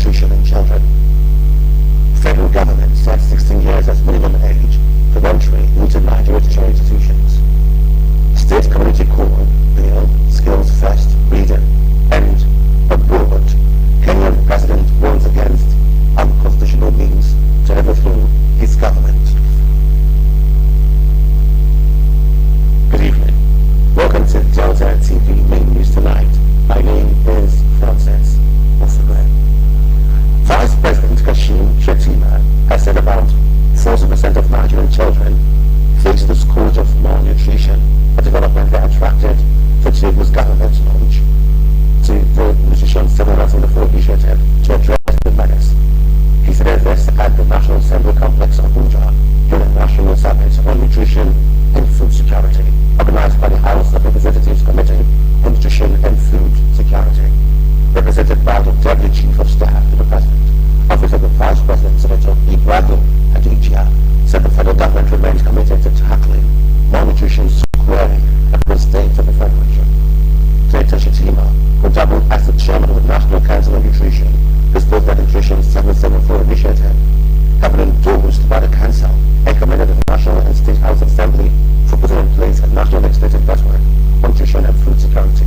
malnutrition in children. Federal government set 16 years as minimum age for entry into Nigeria's tertiary institutions. State Community Core Bill Skills First Reading and Abroad. Kenyan President warns against unconstitutional means to overthrow his government. Good evening. Welcome to Delta TV Main News Tonight. My name is Francis Osagwe. Vice President Kashim Shettima has said about 40% of Nigerian children face the scourge of malnutrition, a development that attracted the Tinubu's government launch to the Nutrition 704 initiative to address the menace. He said this at the National Assembly Complex of Abuja during a national summit on nutrition and food security, organized by the House of Representatives Committee on Nutrition and Food Security, represented by the Deputy Chief of Staff to the President. Office of the Vice President, Senator Ibrahim Adijia, said the federal government remains committed to tackling malnutrition squarely across states of the Federation. Senator Shettima, who doubled as the chairman of the National Council on Nutrition, disclosed that Nutrition 774 initiative have been endorsed by the Council and commended the National and State House Assembly for putting in place a national legislative network on nutrition and food security.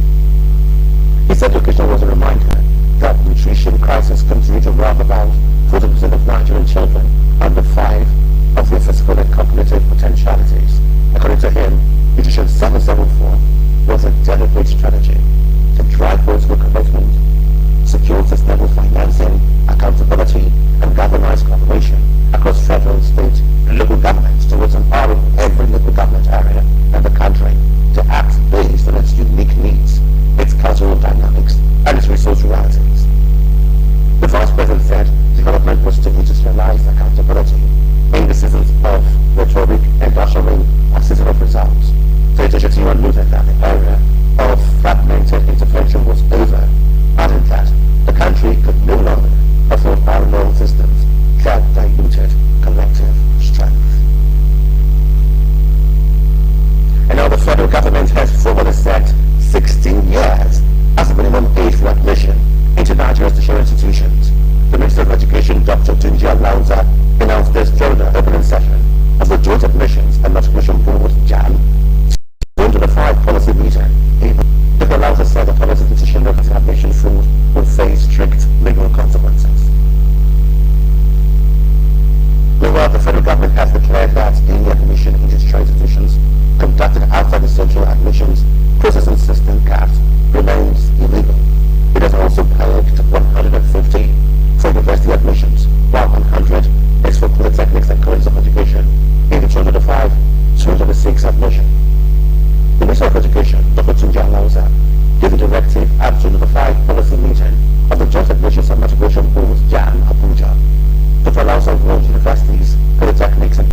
He said the occasion was a reminder that nutrition crisis continues to rob about 40% of Nigerian children under 5 of their physical and cognitive potentialities. According to him, Nutrition 774 was a deliberate strategy to drive political commitment, secure sustainable financing, accountability, and galvanize cooperation across federal, state, and local governments towards empowering every local government area in the country to act based on its unique needs, its cultural dynamics, and its resource realities. The Vice President said development was to industrialize accountability in the seasons of rhetoric and ushering a season of results. Senator Shettima noted that the era of fragmented intervention was over, adding that the country could no longer afford parallel systems that diluted collective strength. And now the federal government has formally set 16 years as the minimum age for admission into Nigeria's tertiary institutions. The Minister of Education, Dr. Tunji Alauza, announced this during the opening session of the Joint Admissions and Matriculation Board (JAM) 2025 policy meeting. Dr. Alauza said the policy decision of the admission fraud will face strict legal consequences. Meanwhile, the federal government has declared that any admission into tertiary institutions conducted outside the central admissions processing system (CAS) remains illegal. It has also pegged 150 for university admissions, while 100 is for polytechnics and colleges of education in the 2025-2026 admission. The Minister of Education, Dr. Tunji Alauza, gave a directive at the 2025 policy meeting of the Joint Admissions and Matriculation Board (JAM) Abuja. Dr. Alauza warned university